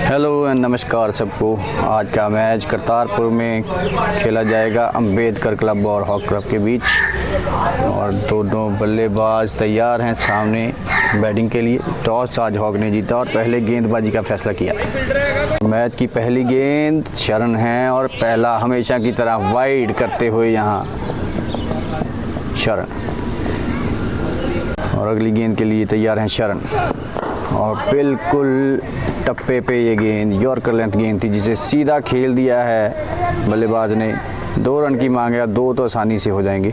Hello and नमस्कार सबको। आज का मैच करतारपुर में खेला जाएगा अंबेडकर क्लब और हॉक क्लब के बीच और दोनों बल्लेबाज तैयार हैं सामने बैटिंग के लिए। टॉस आज हॉक ने जीता और पहले गेंदबाजी का फैसला किया। मैच की पहली गेंद शरण है और पहला हमेशा की तरह वाइड करते हुए यहाँ शरण, और अगली गेंद के लिए तैयार हैं शरण और बिल्कुल टप्पे पे ये गेंद यॉर्कर लेंथ गेंद थी जिसे सीधा खेल दिया है बल्लेबाज ने। 2 रन की मांग है, 2 तो आसानी से हो जाएंगे।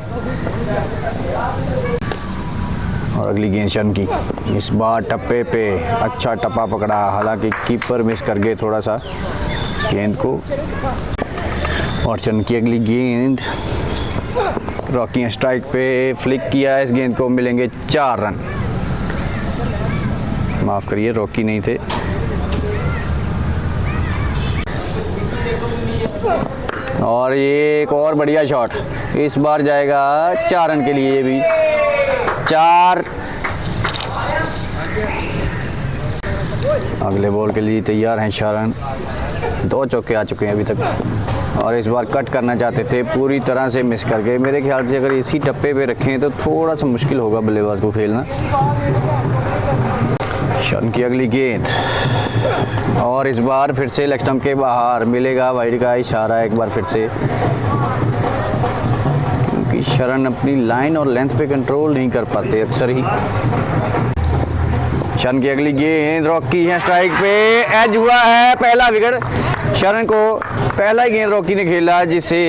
और अगली गेंद शरण की, इस बार टप्पे पे अच्छा टप्पा पकड़ा, हालांकि कीपर मिस कर गए थोड़ा सा गेंद को। और शरण की अगली गेंद रॉकी स्ट्राइक पे फ्लिक किया, इस गेंद को मिलेंगे 4 रन। माफ़ करिए, रॉकी नहीं थे। और ये एक और बढ़िया शॉट, इस बार जाएगा 4 रन के लिए, ये भी 4। अगले बॉल के लिए तैयार हैं शरण। 2 चौके आ चुके हैं अभी तक और इस बार कट करना चाहते थे, पूरी तरह से मिस कर गए। मेरे ख्याल से अगर इसी टप्पे पे रखें तो थोड़ा सा मुश्किल होगा बल्लेबाज को खेलना। शरण की अगली गेंद और इस बार फिर से लेग स्टंप के बाहर, मिलेगा वाइड का इशारा एक बार फिर से, क्योंकि शरण अपनी लाइन और लेंथ पे कंट्रोल नहीं कर पाते अक्सर ही। शरण की अगली गेंद रॉकी है स्ट्राइक पे, एज हुआ है, पहला विकेट शरण को। पहला ही गेंद रॉकी ने खेला जिसे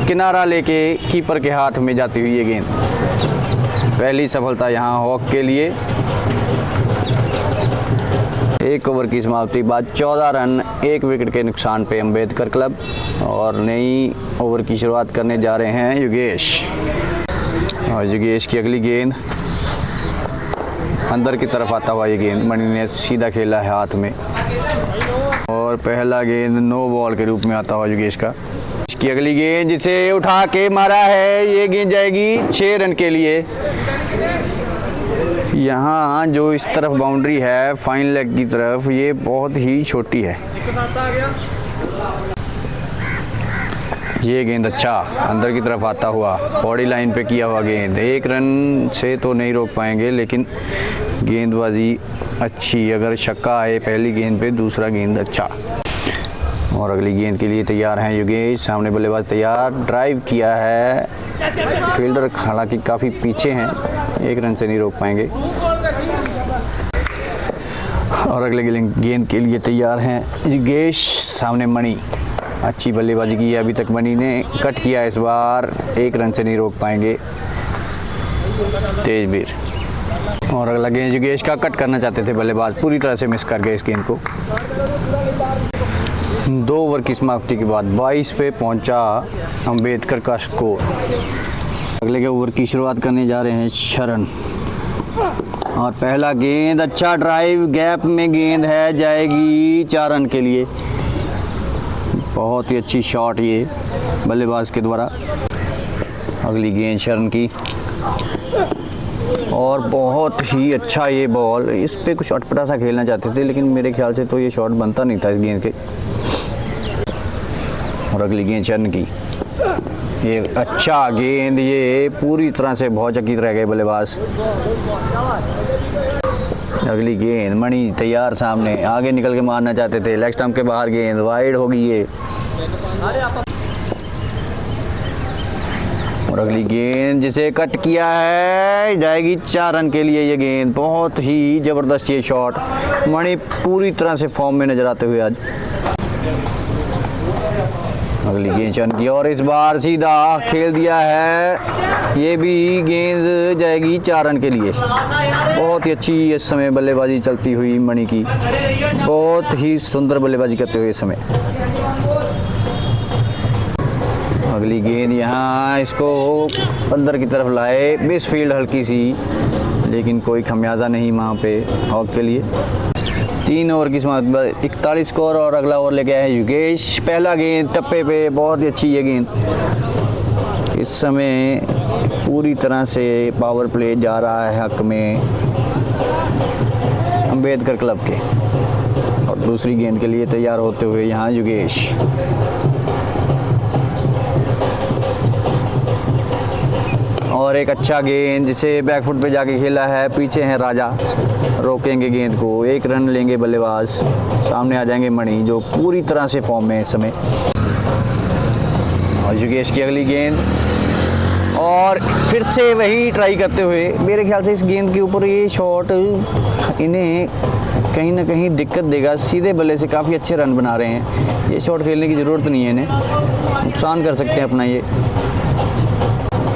किनारा लेके कीपर के हाथ में जाती हुई ये गेंद। पहली सफलता यहाँ हॉक के लिए। 1 ओवर की समाप्ति बाद 14 रन 1 विकेट के नुकसान पे अंबेडकर क्लब। और नई ओवर की शुरुआत करने जा रहे हैं योगेश। और योगेश की अगली गेंद अंदर की तरफ आता हुआ ये गेंद मणि ने सीधा खेला है हाथ में और पहला गेंद नो बॉल के रूप में आता हुआ योगेश का। इसकी अगली गेंद जिसे उठा के मारा है, ये गेंद जाएगी 6 रन के लिए। यहाँ जो इस तरफ बाउंड्री है फाइन लेग की तरफ, ये बहुत ही छोटी है। ये गेंद अच्छा अंदर की तरफ आता हुआ, बॉडी लाइन पे किया हुआ गेंद। 1 रन से तो नहीं रोक पाएंगे, लेकिन गेंदबाजी अच्छी। अगर छक्का आए पहली गेंद पे, दूसरा गेंद अच्छा। और अगली गेंद के लिए तैयार हैं योगेश। सामने बल्लेबाज तैयार, ड्राइव किया है, फील्डर हालांकि काफ़ी पीछे हैं, 1 रन से नहीं रोक पाएंगे। और अगले गेंद के लिए तैयार हैं योगेश। सामने मणि, अच्छी बल्लेबाजी की है अभी तक मणि ने, कट किया इस बार, 1 रन से नहीं रोक पाएंगे तेजवीर। और अगला गेंद योगेश का, कट करना चाहते थे बल्लेबाज, पूरी तरह से मिस कर गए इस गेंद को। 2 ओवर की समाप्ति के बाद 22 पे पहुंचा अंबेडकर का स्कोर। अगले के ओवर की शुरुआत करने जा रहे हैं शरण और पहला गेंद अच्छा ड्राइव, गैप में गेंद है, जाएगी 4 रन के लिए। बहुत ही अच्छी शॉट ये बल्लेबाज के द्वारा। अगली गेंद शरण की और बहुत ही अच्छा ये बॉल, इस पे कुछ अटपटा सा खेलना चाहते थे, लेकिन मेरे ख्याल से तो ये शॉट बनता नहीं था इस गेंद के। और अगली गेंद शरण की, ये अच्छा गेंद, ये पूरी तरह से भौचकित रह गए बल्लेबाज। अगली गेंद मणि तैयार सामने, आगे निकल के मारना चाहते थे, लेग स्टंप के बाहर गेंद, वाइड होगी ये। और अगली गेंद जिसे कट किया है, जाएगी 4 रन के लिए ये गेंद। बहुत ही जबरदस्त ये शॉट, मणि पूरी तरह से फॉर्म में नजर आते हुए आज। अगली गेंद शरण की और इस बार सीधा खेल दिया है, ये भी गेंद जाएगी 4 रन के लिए। बहुत ही अच्छी इस समय बल्लेबाजी चलती हुई मणि की, बहुत ही सुंदर बल्लेबाजी करते हुए इस समय। अगली गेंद यहाँ, इसको अंदर की तरफ लाए, मिस फील्ड हल्की सी, लेकिन कोई खमियाजा नहीं वहाँ पे हॉक के लिए। 3 ओवर की समाप्ति पर 41 स्कोर और अगला ओवर लेके आए योगेश। पहला गेंद टप्पे पे, बहुत ही अच्छी ये गेंद। इस समय पूरी तरह से पावर प्ले जा रहा है हक में अंबेडकर क्लब के। और दूसरी गेंद के लिए तैयार होते हुए यहाँ युगेश। और एक अच्छा गेंद जिसे बैकफुट पे जाके खेला है, पीछे हैं राजा, रोकेंगे गेंद को, 1 रन लेंगे बल्लेबाज। सामने आ जाएंगे मणि जो पूरी तरह से फॉर्म में है इस समय। और युगेश की अगली गेंद, और फिर से वही ट्राई करते हुए, मेरे ख्याल से इस गेंद के ऊपर ये शॉट इन्हें कहीं ना कहीं दिक्कत देगा। सीधे बल्ले से काफ़ी अच्छे रन बना रहे हैं, ये शॉट खेलने की ज़रूरत नहीं है, इन्हें नुकसान कर सकते हैं अपना ये।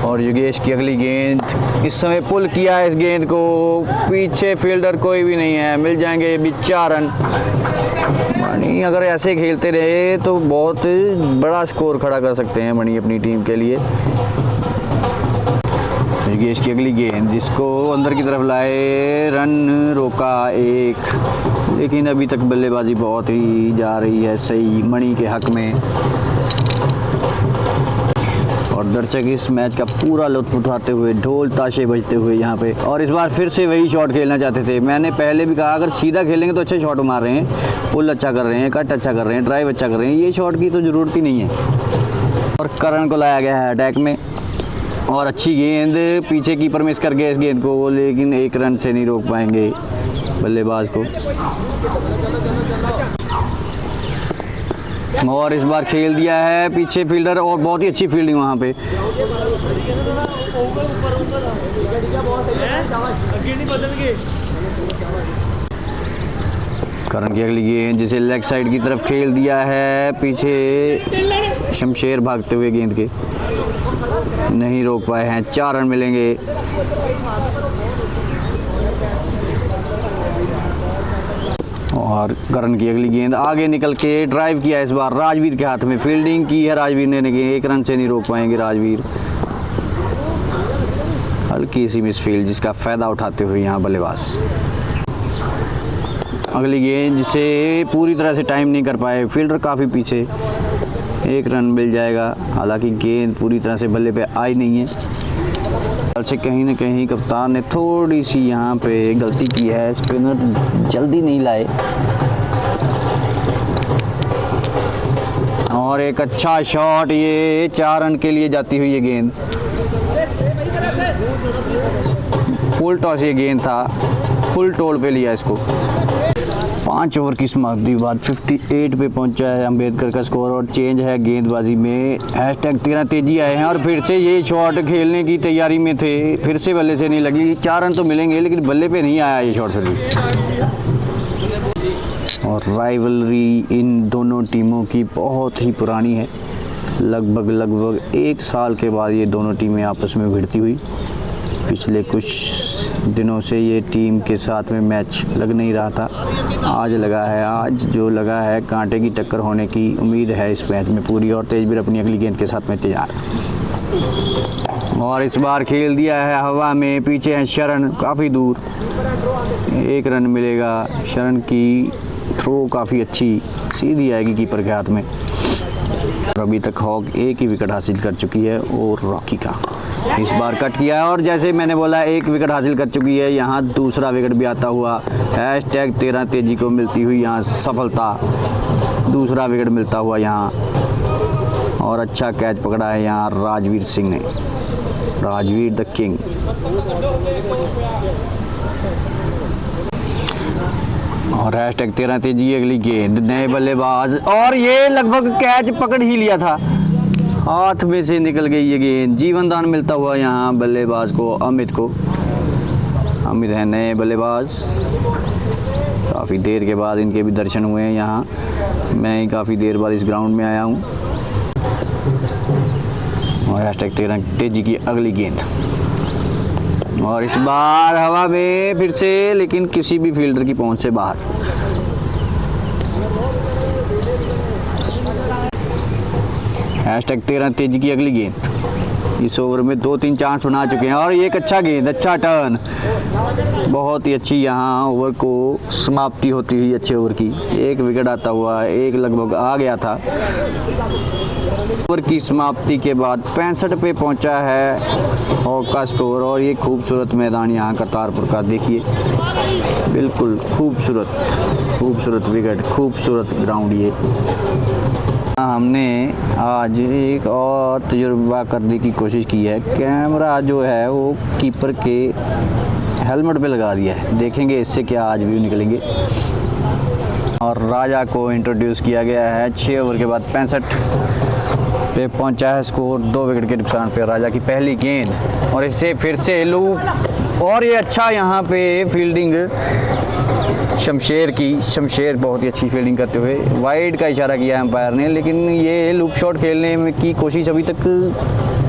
और युगेश की अगली गेंद, इस समय पुल किया है इस गेंद को, पीछे फील्डर कोई भी नहीं है, मिल जाएंगे ये भी 4 रन। मणि अगर ऐसे खेलते रहे तो बहुत बड़ा स्कोर खड़ा कर सकते हैं मणि अपनी टीम के लिए। युगेश की अगली गेंद जिसको अंदर की तरफ लाए, रन रोका 1, लेकिन अभी तक बल्लेबाजी बहुत ही जा रही है सही मणि के हक में। और दर्शक इस मैच का पूरा लुत्फ उठाते हुए, ढोल ताशे बजते हुए यहाँ पे। और इस बार फिर से वही शॉट खेलना चाहते थे। मैंने पहले भी कहा अगर सीधा खेलेंगे तो अच्छे शॉट मार रहे हैं, पुल अच्छा कर रहे हैं, कट अच्छा कर रहे हैं, ड्राइव अच्छा कर रहे हैं, ये शॉट की तो ज़रूरत ही नहीं है। और करण को लाया गया है अटैक में, और अच्छी गेंद, पीछे कीपर मिस कर गया इस गेंद को, लेकिन 1 रन से नहीं रोक पाएंगे बल्लेबाज को। और इस बार खेल दिया है पीछे फील्डर, और बहुत ही अच्छी फील्डिंग वहाँ पे। करण की अगली गेंद जिसे लेग साइड की तरफ खेल दिया है, पीछे शमशेर भागते हुए गेंद के, नहीं रोक पाए हैं, 4 रन मिलेंगे। और करण की अगली गेंद आगे निकल के ड्राइव किया, इस बार राजवीर के हाथ में, फील्डिंग की है राजवीर ने, 1 रन से नहीं रोक पाएंगे राजवीर। हल्की सी मिस फील्ड जिसका फ़ायदा उठाते हुए यहाँ बल्लेबाज। अगली गेंद जिसे पूरी तरह से टाइम नहीं कर पाए, फील्डर काफ़ी पीछे, 1 रन मिल जाएगा। हालांकि गेंद पूरी तरह से बल्ले पे आई नहीं है, से कहीं ना कहीं कप्तान ने थोड़ी सी यहाँ पे गलती की है, स्पिनर जल्दी नहीं लाए। और एक अच्छा शॉट, ये 4 रन के लिए जाती हुई ये गेंद, फुल टॉस ये गेंद था, फुल टोल पे लिया इसको। 5 ओवर की समाप्ति बाद 58 पे पहुंचा है अंबेडकर का स्कोर, और चेंज है गेंदबाजी में। #13 तेजी आए हैं, और फिर से ये शॉट खेलने की तैयारी में थे, फिर से बल्ले से नहीं लगी। 4 रन तो मिलेंगे, लेकिन बल्ले पे नहीं आया ये शॉट फिर भी। और राइवलरी इन दोनों टीमों की बहुत ही पुरानी है, लगभग 1 साल के बाद ये दोनों टीमें आपस में भिड़ती हुई। पिछले कुछ दिनों से ये टीम के साथ में मैच लग नहीं रहा था, आज लगा है। आज जो लगा है, कांटे की टक्कर होने की उम्मीद है इस मैच में पूरी। और तेजवीर अपनी अगली गेंद के साथ में तैयार, और इस बार खेल दिया है हवा में, पीछे है शरण काफ़ी दूर, 1 रन मिलेगा। शरण की थ्रो काफ़ी अच्छी, सीधी आएगी कीपर के हाथ में। और अभी तक हॉक 1 ही विकेट हासिल कर चुकी है, और रॉकी का इस बार कट किया है। और जैसे मैंने बोला 1 विकेट हासिल कर चुकी है, यहाँ दूसरा विकेट भी आता हुआ। #13 तेजी को मिलती हुई यहाँ सफलता, दूसरा विकेट मिलता हुआ यहाँ। और अच्छा कैच पकड़ा है यहाँ राजवीर सिंह ने, राजवीर द किंग। और #13 तेजी अगली गेंद, नए बल्लेबाज, और ये लगभग कैच पकड़ ही लिया था, हाथ में से निकल गई ये गेंद। जीवन दान मिलता हुआ यहाँ बल्लेबाज को, अमित को। अमित है नए बल्लेबाज, काफ़ी देर के बाद इनके भी दर्शन हुए हैं यहाँ। मैं ही काफ़ी देर बाद इस ग्राउंड में आया हूँ। और #13 तेजी की अगली गेंद, और इस बार हवा में फिर से, लेकिन किसी भी फील्डर की पहुंच से बाहर। #13 तेजी की अगली गेंद, इस ओवर में 2-3 चांस बना चुके हैं और एक अच्छा गेंद, अच्छा टर्न, बहुत ही अच्छी यहाँ ओवर को समाप्ति होती हुई अच्छे ओवर की। एक विकेट आता हुआ, एक लगभग आ गया था। ओवर की समाप्ति के बाद 65 पे पहुंचा है हॉक का स्कोर। और ये खूबसूरत मैदान यहाँ करतारपुर का देखिए, बिल्कुल खूबसूरत विकेट, खूबसूरत ग्राउंड। ये हमने आज एक और तजुर्बा करने की कोशिश की है। कैमरा जो है वो कीपर के हेलमेट पे लगा दिया है, देखेंगे इससे क्या आज व्यू निकलेंगे। और राजा को इंट्रोड्यूस किया गया है 6 ओवर के बाद 65 पे पहुंचा है स्कोर। 2 विकेट के नुकसान पे राजा की पहली गेंद और इससे फिर से लूप। और ये अच्छा यहाँ पे फील्डिंग शमशेर बहुत ही अच्छी फील्डिंग करते हुए, वाइड का इशारा किया अंपायर ने, लेकिन ये लूप शॉट खेलने में की कोशिश अभी तक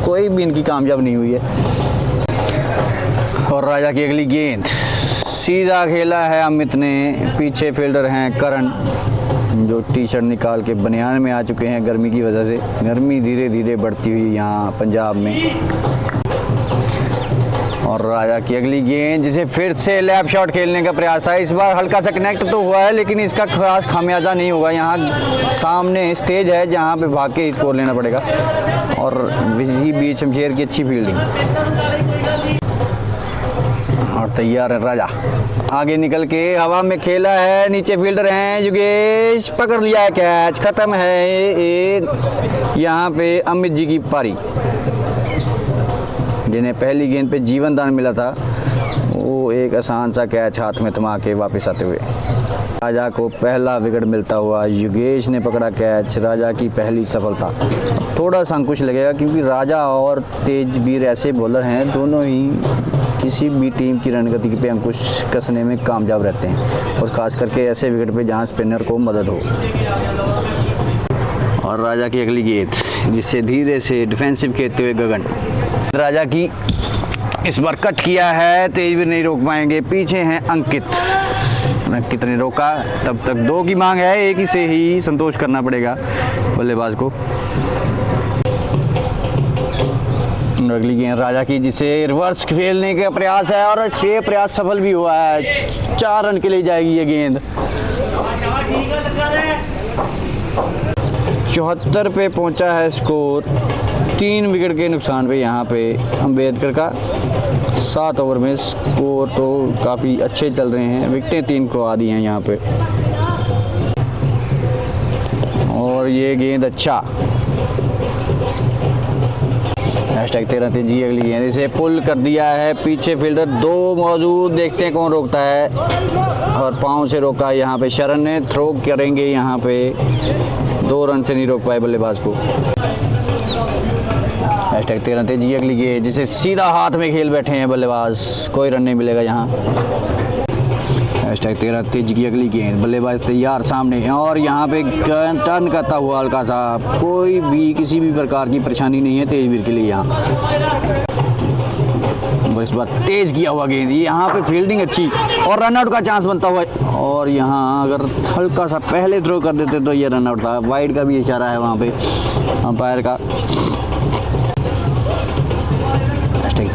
कोई भी इनकी कामयाब नहीं हुई है। और राजा की अगली गेंद सीधा खेला है अमित ने। पीछे फील्डर हैं करण, जो टी शर्ट निकाल के बनियान में आ चुके हैं गर्मी की वजह से। गर्मी धीरे धीरे बढ़ती हुई यहाँ पंजाब में। और राजा की अगली गेंद, जिसे फिर से लैप शॉट खेलने का प्रयास था। इस बार हल्का सा कनेक्ट तो हुआ है, लेकिन इसका खास खामियाजा नहीं होगा। यहाँ सामने स्टेज है जहाँ पे भाग के स्कोर लेना पड़ेगा। और इसी बीच शमशेर की अच्छी फील्डिंग। और तैयार है राजा, आगे निकल के हवा में खेला है, नीचे फील्डर हैं युगेश, पकड़ लिया है कैच, खत्म है। यहाँ पे अमित जी की पारी, जिन्हें पहली गेंद पे जीवन दान मिला था, वो एक आसान सा कैच हाथ में थमा के वापस आते हुए राजा को पहला विकेट मिलता हुआ। युगेश ने पकड़ा कैच, राजा की पहली सफलता। थोड़ा सा अंकुश लगेगा क्योंकि राजा और तेजवीर ऐसे बॉलर हैं, दोनों ही किसी भी टीम की रणनीति पे अंकुश कसने में कामयाब रहते हैं, और ख़ास करके ऐसे विकेट पे जहां स्पिनर को मदद हो। और राजा की अगली गेंद, जिससे धीरे से डिफेंसिव खेलते हुए गगन, राजा की इस बार कट किया है, तेजवीर नहीं रोक पाएंगे। पीछे हैं अंकित ने रोका, तब तक 2 की मांग है, एक ही से ही संतोष करना पड़ेगा बल्लेबाज को। अगली गेंद राजा की, जिसे रिवर्स खेलने का प्रयास है और ये प्रयास सफल भी हुआ है। 4 रन के लिए जाएगी ये गेंद। 74 पे पहुंचा है स्कोर, 3 विकेट के नुकसान पे यहाँ पे अम्बेडकर का। 7 ओवर में स्कोर तो काफ़ी अच्छे चल रहे हैं, विकेटें 3 को आ दी हैं यहाँ पे। और ये गेंद अच्छा, #13 तेजी अगली गेंद, इसे पुल कर दिया है। पीछे फील्डर 2 मौजूद, देखते हैं कौन रोकता है। और पाँव से रोका यहाँ पे शरण ने, थ्रो करेंगे यहाँ पे। 2 रन से नहीं रोक पाए बल्लेबाज को। #13 तेजी अगली गेंद, जिसे सीधा हाथ में खेल बैठे हैं बल्लेबाज, कोई रन नहीं मिलेगा यहाँ। #13 तेज की अगली गेंद, बल्लेबाज तैयार सामने, और यहाँ पे टर्न करता हुआ हल्का सा, कोई भी किसी भी प्रकार की परेशानी नहीं है तेजवीर के लिए यहाँ। और इस बार तेज किया हुआ गेंद, यहाँ पे फील्डिंग अच्छी और रनआउट का चांस बनता हुआ। और यहाँ अगर हल्का सा पहले थ्रो कर देते तो ये रनआउट था। वाइड का भी इशारा है वहाँ पे अंपायर का।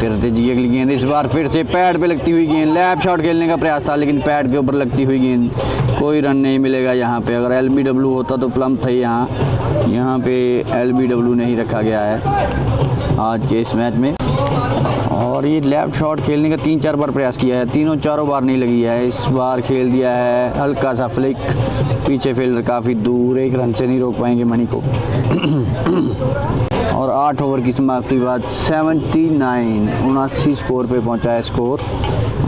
तेजी अगली गेंद, इस बार फिर से पैड पे लगती हुई गेंद, लैप शॉट खेलने का प्रयास था, लेकिन पैड के ऊपर लगती हुई गेंद, कोई रन नहीं मिलेगा यहाँ पे। अगर LBW होता तो प्लम था यहाँ पे LBW नहीं रखा गया है आज के इस मैच में। और ये लैप शॉट खेलने का 3-4 बार प्रयास किया है, तीनों चारों बार नहीं लगी है। इस बार खेल दिया है हल्का सा फ्लिक, पीछे फील्डर काफ़ी दूर, 1 रन से नहीं रोक पाएंगे मणि को। और 8 ओवर की समाप्ति के बाद 79 स्कोर पे पहुंचा है स्कोर।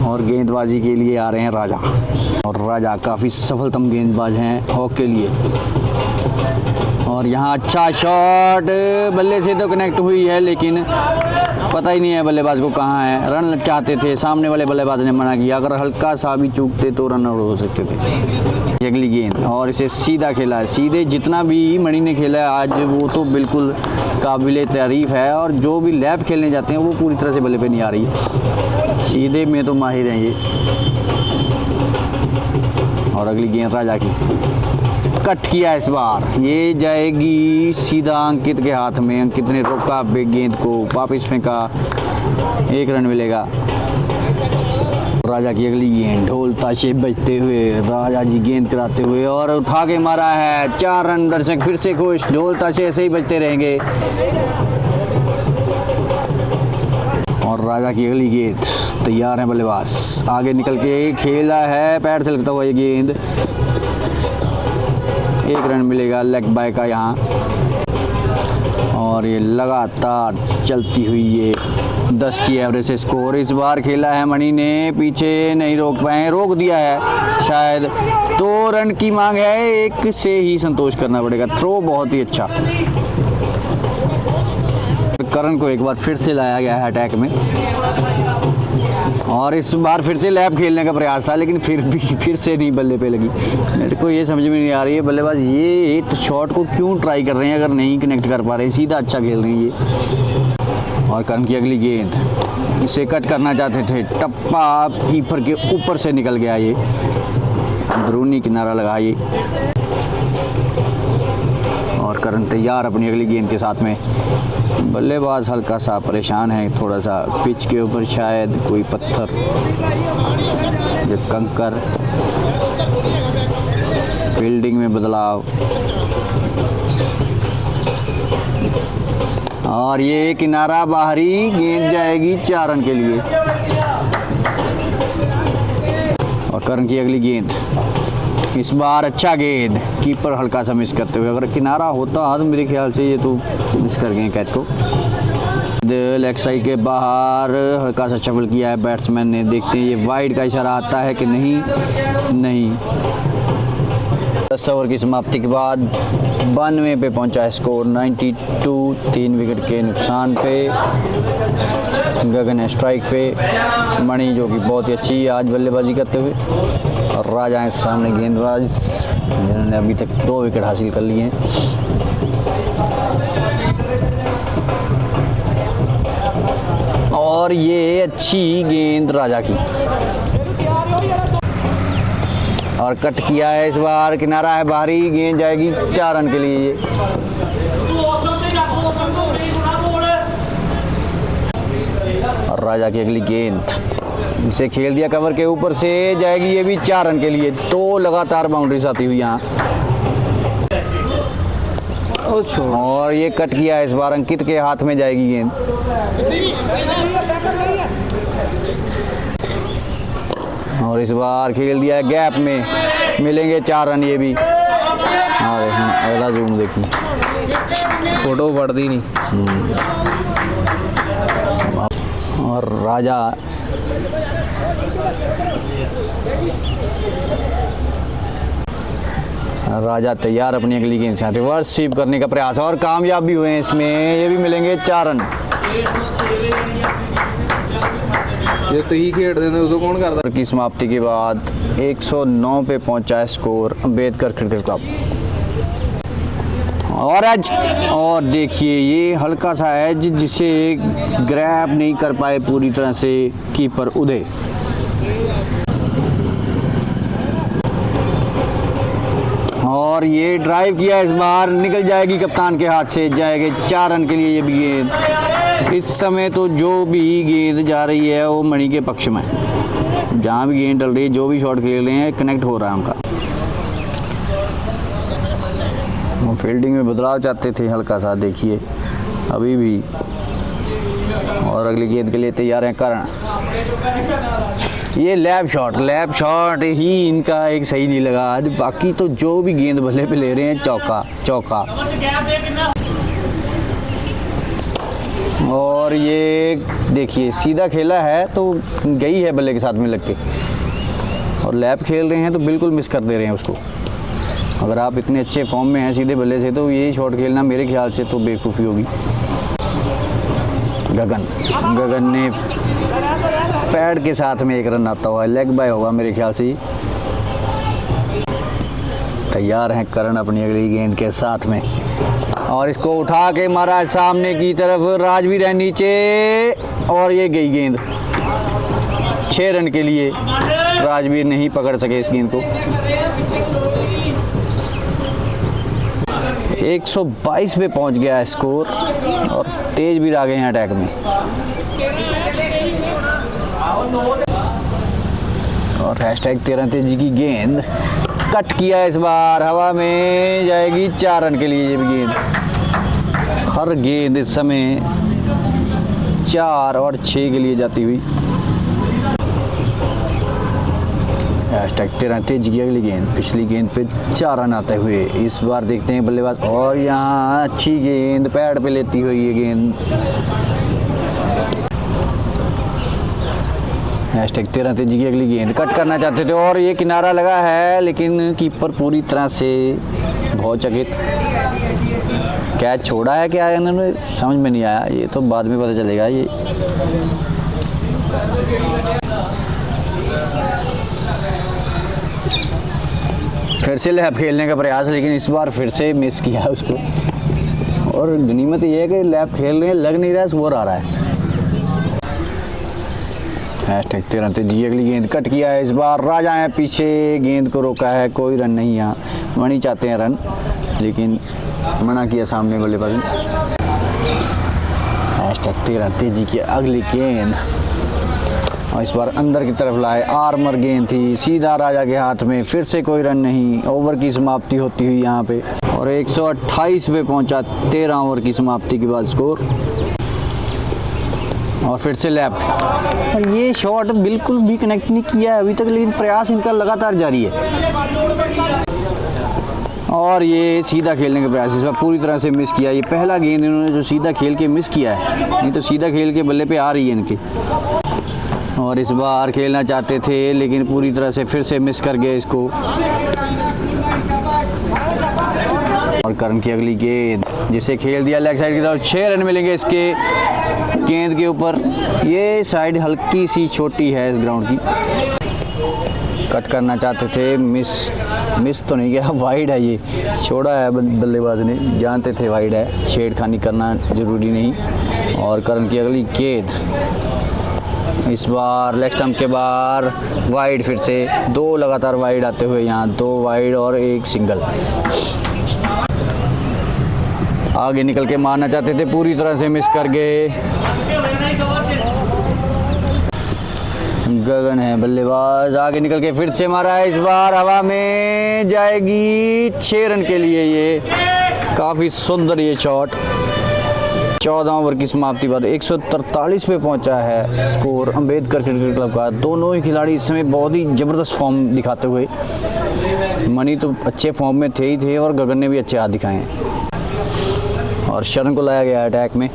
और गेंदबाजी के लिए आ रहे हैं राजा, और राजा काफ़ी सफलतम गेंदबाज हैं हॉक के लिए। और यहाँ अच्छा शॉट, बल्ले से तो कनेक्ट हुई है, लेकिन पता ही नहीं है बल्लेबाज को कहाँ है। रन चाहते थे, सामने वाले बल्लेबाज ने मना किया, अगर हल्का सा भी चूकते तो रन आउट हो सकते थे। अगली गेंद, और इसे सीधा खेला है, सीधे जितना भी मणि ने खेला है आज वो तो बिल्कुल काबिले तारीफ़ है। और जो भी लैप खेलने जाते हैं वो पूरी तरह से बल्ले पे नहीं आ रही है, सीधे में तो माहिर हैं ये। और अगली गेंद राजा की, कट किया इस बार, ये जाएगी सीधा अंकित के हाथ में। अंकित ने रोका गेंद को, वापिस फेंका, 1 रन मिलेगा। राजा की अगली गेंद, ढोल ताशे बजते हुए राजा जी गेंद कराते हुए और उठा के मारा है, 4 रन। दर्शक फिर से खुश, ढोल ताशे ऐसे ही बजते रहेंगे। और राजा की अगली गेंद, तैयार है बल्लेबाज, आगे निकल के खेला है, पैर से लगता हुआ ये गेंद, 1 रन मिलेगा लेग बाय का यहाँ। और ये लगातार चलती हुई ये 10 की एवरेज से स्कोर। इस बार खेला है मणि ने, पीछे नहीं रोक पाए, रोक दिया है शायद। 2 रन की मांग है, 1 से ही संतोष करना पड़ेगा। थ्रो बहुत ही अच्छा, करण को एक बार फिर से लाया गया है अटैक में और इस बार फिर से लैप खेलने का प्रयास था, लेकिन फिर से नहीं बल्ले पे लगी। मेरे को ये समझ में नहीं आ रही है बल्लेबाज ये 8 शॉट को क्यों ट्राई कर रहे हैं, अगर नहीं कनेक्ट कर पा रहे, सीधा अच्छा खेल रहे हैं ये। और करण की अगली गेंद, इसे कट करना चाहते थे, टप्पा कीपर के ऊपर से निकल गया, ये अंदरूनी किनारा लगा ये। और करण तैयार अपनी अगली गेंद के साथ में। बल्लेबाज हल्का सा परेशान है, थोड़ा सा पिच के ऊपर शायद कोई पत्थर या कंकर, फील्डिंग में बदलाव। और ये किनारा बाहरी, गेंद जाएगी 4 रन के लिए। और करण की अगली गेंद, इस बार अच्छा गेंद, कीपर हल्का सा मिस करते हुए। अगर किनारा होता तो मेरे ख्याल से ये तो मिस कर गए कैच को। लेग साइड के बाहर हल्का सा शफल किया है बैट्समैन ने, देखते हैं ये वाइड का इशारा आता है कि नहीं। 10 ओवर की समाप्ति के बाद 92 पे पहुंचा है स्कोर, 92, 3 विकेट के नुकसान पे। गगन है स्ट्राइक पे, मणि जो कि बहुत ही अच्छी है आज बल्लेबाजी करते हुए। और राजा है सामने गेंदबाज, जिन्होंने अभी तक 2 विकेट हासिल कर लिए हैं। और ये अच्छी गेंद राजा की, और कट किया है इस बार, किनारा है बाहरी, गेंद जाएगी 4 रन के लिए ये। और राजा की अगली गेंद, इसे खेल दिया कवर के ऊपर से, जाएगी ये भी 4 रन के लिए। 2 लगातार बाउंड्रीज आती हुई यहाँ। और ये कट किया है इस बार, अंकित के हाथ में जाएगी गेंद। और इस बार खेल दिया है गैप में, मिलेंगे 4 रन ये भी। हाँ अगला जूम देखिए, फोटो बढ़ती नहीं। और राजा तैयार अपनी अगली गेंद से रिवर्स स्वीप करने का प्रयास, और कामयाब भी हुए हैं इसमें, ये भी मिलेंगे 4 रन। ये तो ही खेल रहे थे, उसको कौन करता। की समाप्ति के बाद 109 पे पहुंचा है स्कोर अम्बेडकर क्रिकेट क्लब। और देखिए ये हल्का सा एज, जिसे ग्रैब नहीं कर पाए पूरी तरह से कीपर उदय। और ये ड्राइव किया इस बार, निकल जाएगी कप्तान के हाथ से, जाएंगे 4 रन के लिए ये भी गेंद। इस समय तो जो भी गेंद जा रही है वो मणि के पक्ष में, जहाँ भी गेंद डल रही है, जो भी शॉट खेल रहे हैं, कनेक्ट हो रहा है उनका। वो फील्डिंग में बदलाव चाहते थे हल्का सा, देखिए अभी भी। और अगली गेंद के लिए तैयार है करण। ये लैप शॉट ही इनका एक सही नहीं लगा आज, बाकी तो जो भी गेंद भले पे ले रहे हैं चौका। और ये देखिए सीधा खेला है तो गई है बल्ले के साथ में लग के, और लैप खेल रहे हैं तो बिल्कुल मिस कर दे रहे हैं उसको। अगर आप इतने अच्छे फॉर्म में हैं सीधे बल्ले से, तो यही शॉट खेलना मेरे ख्याल से तो बेवकूफ़ी होगी। गगन ने पैड के साथ में 1 रन आता हुआ, लेग बाय होगा मेरे ख्याल से। तैयार हैं करण अपनी अगली गेंद के साथ में, और इसको उठा के मारा सामने की तरफ, राजवीर है नीचे, और ये गई गेंद 6 रन के लिए। राजवीर नहीं पकड़ सके इस गेंद को। 122 पे पहुंच गया है स्कोर और तेज भी आ गए हैं अटैक में। और हैशटैग 13 तेजी की गेंद कट किया इस बार, हवा में जाएगी 4 रन के लिए ये भी गेंद। हर गेंद इस समय 4 और 6 के लिए जाती हुई। हैशटैग 13 तेजी की अगली गेंद, पिछली गेंद पे 4 रन आते हुए इस बार देखते हैं बल्लेबाज, और यहाँ अच्छी गेंद पैड पे लेती हुई ये गेंद। हैशटैग 13 तेजी की अगली गेंद कट करना चाहते थे और ये किनारा लगा है, लेकिन कीपर पूरी तरह से बहुत चकित। कैच छोड़ा है क्या इन्होंने, समझ में नहीं आया, ये तो बाद में पता चलेगा। ये फिर से लैप खेलने का प्रयास, लेकिन इस बार फिर से मिस किया उसको। और गनीमत ये है कि लैप खेल रहे हैं, लग नहीं रहा है, स्कोर आ रहा है। हैशटैग 13 तेजी अगली गेंद कट किया है इस बार, राजा है पीछे, गेंद को रोका है, कोई रन नहीं। यहाँ मणि चाहते हैं रन, लेकिन मना किया सामने बल्लेबाज। हैशटैग 13 तेजी की अगली गेंद और इस बार अंदर की तरफ लाए, आर्मर गेंद थी, सीधा राजा के हाथ में, फिर से कोई रन नहीं। ओवर की समाप्ति होती हुई यहाँ पे और 128 पे पहुंचा 13 ओवर की समाप्ति के बाद स्कोर। और फिर से लैप, और ये शॉट बिल्कुल भी कनेक्ट नहीं किया है अभी तक, लेकिन प्रयास इनका लगातार जारी है। और ये सीधा खेलने का प्रयास इस बार पूरी तरह से मिस किया। ये पहला गेंद इन्होंने जो सीधा खेल के मिस किया है, नहीं तो सीधा खेल के बल्ले पे आ रही है इनकी। और इस बार खेलना चाहते थे, लेकिन पूरी तरह से फिर से मिस कर गए इसको। और करण की अगली गेंद जिसे खेल दिया लेग साइड की तरफ, 6 रन मिलेंगे इसके गेंद के ऊपर। ये साइड हल्की सी छोटी है इस ग्राउंड की, कट करना चाहते थे, मिस तो नहीं गया, वाइड है। ये छोड़ा है बल्लेबाज ने, जानते थे वाइड है, छेड़खानी करना जरूरी नहीं। और करण की अगली गेंद इस बार लेग स्टंप के बाहर वाइड, फिर से 2 लगातार वाइड आते हुए, यहाँ 2 वाइड और 1 सिंगल। आगे निकल के मारना चाहते थे, पूरी तरह से मिस कर गए। गगन है बल्लेबाज, आगे निकल के फिर से मारा है, इस बार हवा में जाएगी 6 रन के लिए। ये काफ़ी सुंदर ये शॉट। 14 ओवर की समाप्ति बाद 143 पे पहुंचा है स्कोर अंबेडकर क्रिकेट क्लब का। दोनों ही खिलाड़ी इस समय बहुत ही ज़बरदस्त फॉर्म दिखाते हुए, मणि तो अच्छे फॉर्म में थे ही थे और गगन ने भी अच्छे हाथ दिखाए हैं। और शरण को लाया गया अटैक में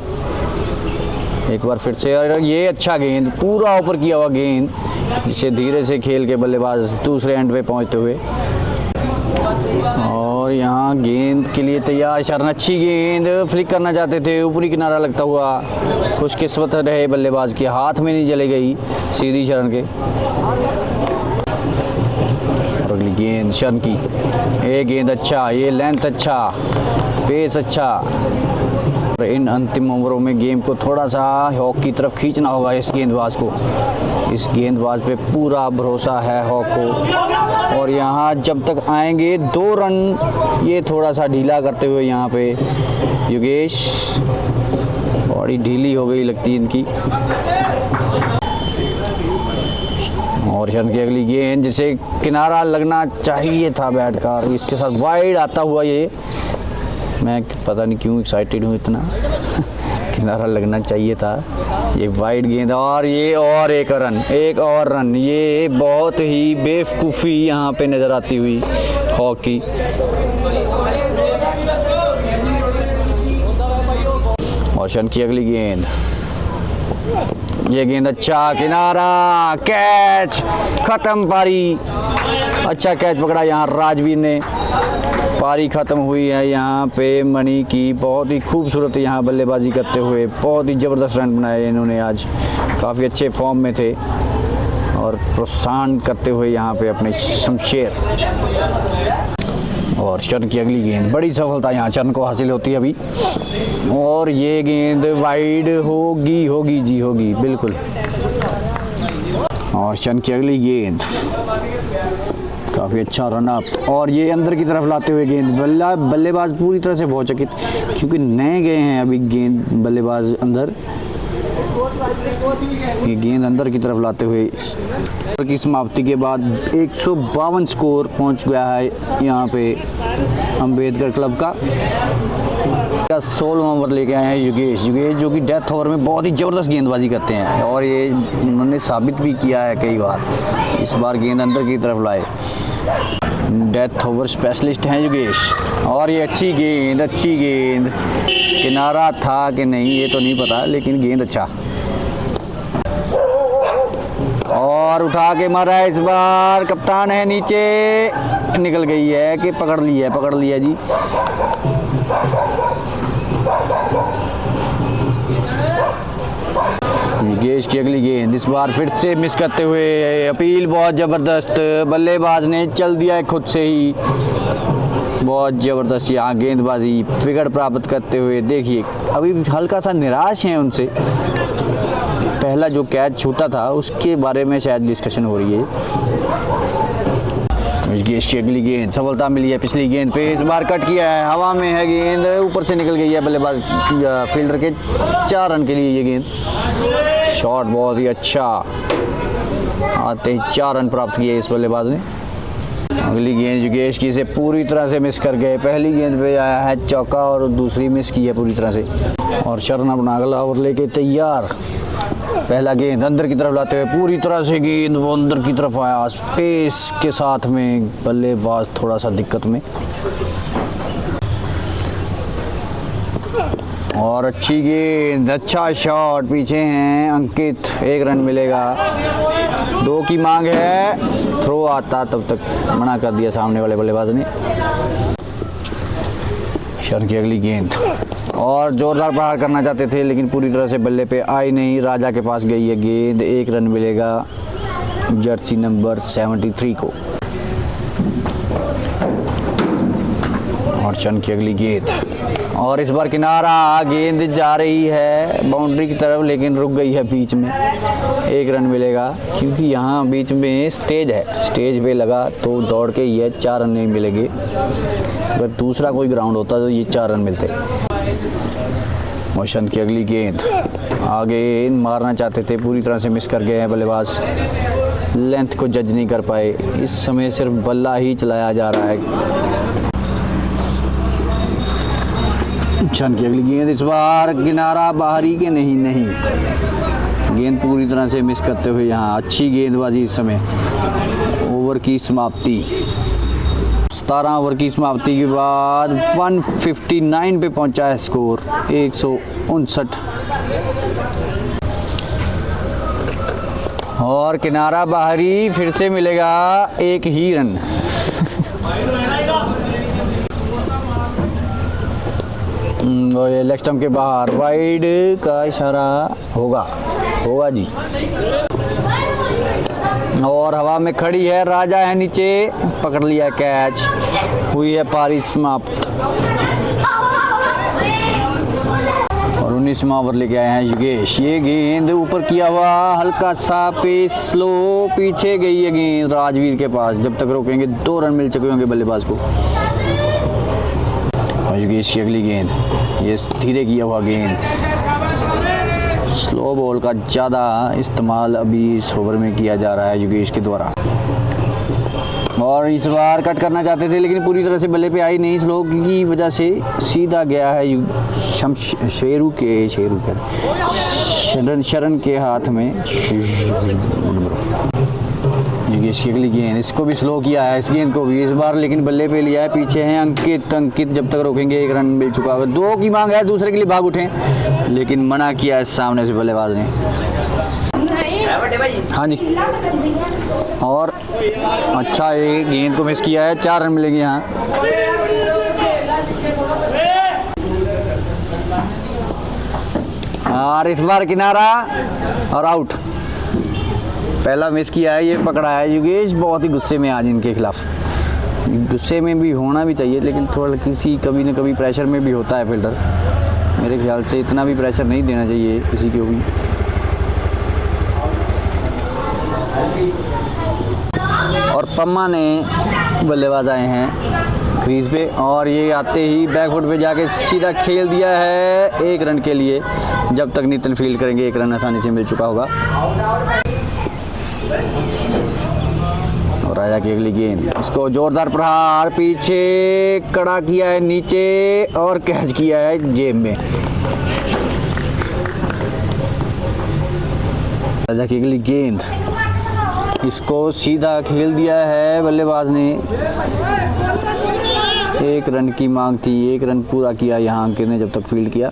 एक बार फिर से, और ये अच्छा गेंद, पूरा ऊपर किया हुआ गेंद, जिसे धीरे से खेल के बल्लेबाज दूसरे एंड पे पहुंचते हुए। और यहाँ गेंद के लिए तैयार शरण, अच्छी गेंद, फ्लिक करना चाहते थे, ऊपरी किनारा लगता हुआ, खुशकिस्मत रहे बल्लेबाज के हाथ में नहीं चली गई सीधी शरण के। और अगली गेंद शरण की, ये गेंद अच्छा, ये लेंथ अच्छा, पेस अच्छा। इन अंतिम ओवरों में गेम को थोड़ा सा हॉक की तरफ खींचना होगा इस गेंदबाज को। इस गेंदबाज पे पूरा भरोसा है हॉक को। और यहाँ जब तक आएंगे 2 रन, ये थोड़ा सा ढीला करते हुए यहाँ पे योगेश, बड़ी ढीली हो गई लगती है इनकी। और शरण की अगली गेंद जिसे किनारा लगना चाहिए था बैट का, इसके साथ वाइड आता हुआ, ये मैं पता नहीं क्यों एक्साइटेड हूँ इतना किनारा लगना चाहिए था, ये वाइड गेंद। और ये और एक और रन, ये बहुत ही बेवकूफ़ी यहाँ पे नज़र आती हुई हॉकी। और शरण की अगली गेंद, ये गेंद अच्छा, किनारा, कैच, खत्म पारी। अच्छा कैच पकड़ा यहाँ राजवीर ने, पारी ख़त्म हुई है यहाँ पे मणि की। बहुत ही खूबसूरत यहाँ बल्लेबाजी करते हुए बहुत ही ज़बरदस्त रन बनाए इन्होंने आज, काफ़ी अच्छे फॉर्म में थे और प्रोत्साहन करते हुए यहाँ पे अपने शमशेर। और शरण की अगली गेंद, बड़ी सफलता यहाँ शरण को हासिल होती है अभी। और ये गेंद वाइड होगी बिल्कुल। और शरण की अगली गेंद काफ़ी अच्छा रन अप, और ये अंदर की तरफ लाते हुए गेंद, बल्लेबाज पूरी तरह से बहुत चकित, क्योंकि नए गए हैं अभी गेंद बल्लेबाज अंदर। ये गेंद अंदर की तरफ लाते हुए की समाप्ति के बाद 152 स्कोर पहुंच गया है यहाँ पे अंबेडकर क्लब का। 16वां ओवर लेके आए हैं युगेश जो कि डेथ ओवर में बहुत ही ज़बरदस्त गेंदबाजी करते हैं, और ये उन्होंने साबित भी किया है कई बार। इस बार गेंद अंदर की तरफ लाए, डेथ ओवर स्पेशलिस्ट हैं युगेश। और ये अच्छी गेंद, किनारा था कि नहीं ये तो नहीं पता, लेकिन गेंद अच्छा, और उठा के मारा है। इस बार कप्तान है नीचे, निकल गई है कि पकड़ लिया जी। युगेश की अगली गेंद, इस बार फिर से मिस करते हुए, अपील बहुत ज़बरदस्त, बल्लेबाज ने चल दिया है खुद से ही, बहुत ज़बरदस्त यहाँ गेंदबाजी, विकेट प्राप्त करते हुए। देखिए अभी हल्का सा निराश हैं उनसे, पहला जो कैच छूटा था उसके बारे में शायद डिस्कशन हो रही है। युगेश की अगली गेंद, सफलता मिली है पिछली गेंद पे, इस बार कट किया है, हवा में है गेंद, ऊपर से निकल गई है बल्लेबाज फील्डर के। 4 रन के लिए ये गेंद, शॉट बहुत ही अच्छा, आते ही 4 रन प्राप्त किए इस बल्लेबाज ने। अगली गेंद युगेश की से पूरी तरह से मिस कर गए, पहली गेंद पे आया है चौका और दूसरी मिस की है पूरी तरह से। और शरण अपना अगला ओवर लेके तैयार, पहला गेंद अंदर की तरफ लाते हुए पूरी तरह से गेंद वो अंदर की तरफ आया, स्पेस के साथ में, बल्लेबाज थोड़ा सा दिक्कत में। और अच्छी गेंद, अच्छा शॉट, पीछे हैं अंकित, 1 रन मिलेगा, 2 की मांग है, थ्रो आता तब तक मना कर दिया सामने वाले बल्लेबाज ने। शरण की अगली गेंद, और जोरदार प्रहार करना चाहते थे लेकिन पूरी तरह से बल्ले पे आई नहीं, राजा के पास गई है गेंद, 1 रन मिलेगा जर्सी नंबर 73 को। और चंद की अगली गेंद, और इस बार किनारा, गेंद जा रही है बाउंड्री की तरफ लेकिन रुक गई है बीच में, 1 रन मिलेगा, क्योंकि यहाँ बीच में स्टेज है, स्टेज पे लगा तो दौड़ के ही है, 4 रन नहीं मिलेंगे। अगर दूसरा कोई ग्राउंड होता तो ये 4 रन मिलते। मोशन की अगली गेंद, आगे मारना चाहते थे, पूरी तरह से मिस कर गए हैं बल्लेबाज, लेंथ को जज नहीं कर पाए। इस समय सिर्फ बल्ला ही चलाया जा रहा है। छन की अगली गेंद, इस बार किनारा बाहरी के नहीं, गेंद पूरी तरह से मिस करते हुए यहाँ अच्छी गेंदबाजी। इस समय ओवर की समाप्ति, 17 ओवर की समाप्ति के बाद 159 पे पहुंचा है स्कोर, 159। और किनारा बाहरी, फिर से मिलेगा 1 ही रन। और ये लेग स्टंप के बाहर, वाइड का इशारा होगा जी। और हवा में खड़ी है, राजा है नीचे, पकड़ लिया कैच, हुई है पारी समाप्त। और 19वां ओवर लेके आए हैं युगेश, ये गेंद ऊपर किया हुआ, हल्का सा पेस स्लो, पीछे गई है गेंद राजवीर के पास, जब तक रोकेंगे 2 रन मिल चुके होंगे बल्लेबाज को। और युगेश की अगली गेंद, ये धीरे किया हुआ गेंद, स्लो बॉल का ज़्यादा इस्तेमाल अभी इस ओवर में किया जा रहा है युगेश के द्वारा। और इस बार कट करना चाहते थे लेकिन पूरी तरह से बल्ले पे आई नहीं, स्लो की वजह से सीधा गया है शरण के हाथ में। युगेश की अगली गेंद, इसको भी स्लो किया है, इस गेंद को भी इस बार, लेकिन बल्ले पे लिया है, पीछे हैं अंकित, जब तक रोकेंगे 1 रन मिल चुका है। 2 की मांग है, दूसरे के लिए भाग उठे लेकिन मना किया है सामने से बल्लेबाज ने। हाँ जी, और अच्छा ये गेंद को मिस किया है, 4 रन मिलेंगे यहाँ। और इस बार किनारा और आउट, पहला मिस किया है, ये पकड़ा है। युगेश बहुत ही गुस्से में आज इनके खिलाफ, गुस्से में भी होना भी चाहिए लेकिन थोड़ा कभी न कभी प्रेशर में भी होता है फील्डर, मेरे ख्याल से इतना भी प्रेशर नहीं देना चाहिए किसी को भी। और पम्मा ने बल्लेबाज आए हैं क्रीज पे और ये आते ही बैकफुट पे जाके सीधा खेल दिया है 1 रन के लिए। जब तक नितिन फील्ड करेंगे 1 रन आसानी से मिल चुका होगा। और राजा की अगली गेंद, इसको जोरदार प्रहार, पीछे कड़ा किया है नीचे और कैच किया है जेब में। राजा की अगली गेंद, इसको सीधा खेल दिया है बल्लेबाज ने। 1 रन की मांग थी, 1 रन पूरा किया यहाँ अंकित ने जब तक फील्ड किया।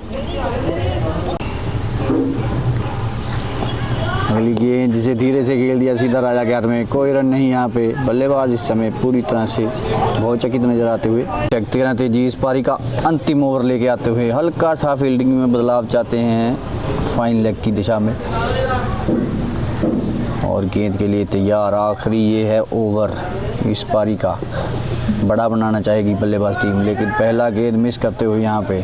अगली गेंद जिसे धीरे से खेल दिया सीधा राजा के हाथ में, कोई रन नहीं यहाँ पे। बल्लेबाज इस समय पूरी तरह से बहुत चकित नजर आते हुए। व्यक्तिगत तेजी इस पारी का अंतिम ओवर लेके आते हुए हल्का सा फील्डिंग में बदलाव चाहते हैं फाइन लेग की दिशा में और गेंद के लिए तैयार। आखिरी ये है ओवर इस पारी का, बड़ा बनाना चाहेगी बल्लेबाज टीम, लेकिन पहला गेंद मिस करते हुए यहाँ पे।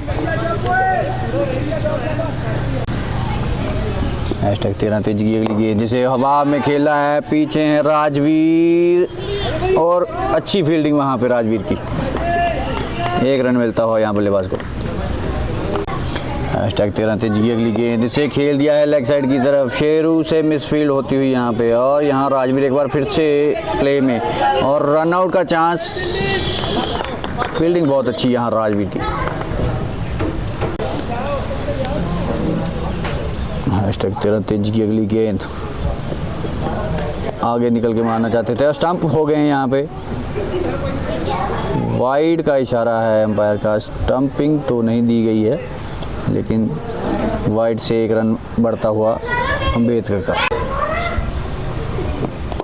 #13 तेजी की अगली गेंद जिसे हवा में खेला है, पीछे है राजवीर और अच्छी फील्डिंग वहाँ पे राजवीर की। 1 रन मिलता हो यहाँ बल्लेबाज को। #13 तेजी की अगली गेंद जिसे खेल दिया है लेग साइड की तरफ, शेरू से मिस फील्ड होती हुई यहाँ पे और यहाँ राजवीर एक बार फिर से प्ले में और रन आउट का चांस। फील्डिंग बहुत अच्छी यहाँ राजवीर की। #13 तेजी की अगली गेंद, आगे निकल के मारना चाहते थे, स्टंप हो गए हैं यहाँ पे। वाइड का इशारा है एम्पायर का, स्टंपिंग तो नहीं दी गई है लेकिन वाइड से 1 रन बढ़ता हुआ अम्बेडकर का।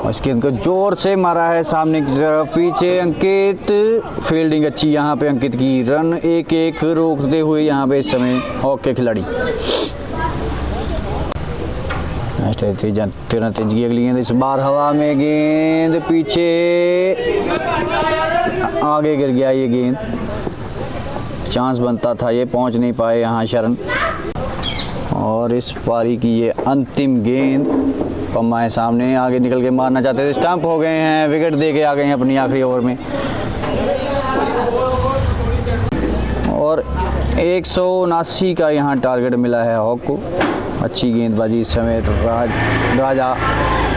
उस गेंद को जोर से मारा है सामने की तरफ, पीछे अंकित, फील्डिंग अच्छी यहाँ पे अंकित की। रन 1-1 रोकते हुए यहाँ पे इस समय हॉक के खिलाड़ी। 13 तेजी की अगली गेंद, इस बार हवा में गेंद, पीछे आगे गिर गया ये गेंद। चांस बनता था, ये पहुंच नहीं पाए यहाँ शरण। और इस पारी की ये अंतिम गेंद, पम्मा सामने आगे निकल के मारना चाहते थे, स्टंप हो गए हैं, विकेट दे के आ गए हैं अपनी आखिरी ओवर में। और 179 का यहाँ टारगेट मिला है हॉक को। अच्छी गेंदबाजी इस समय राजा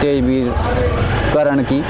तेजवीर करण की।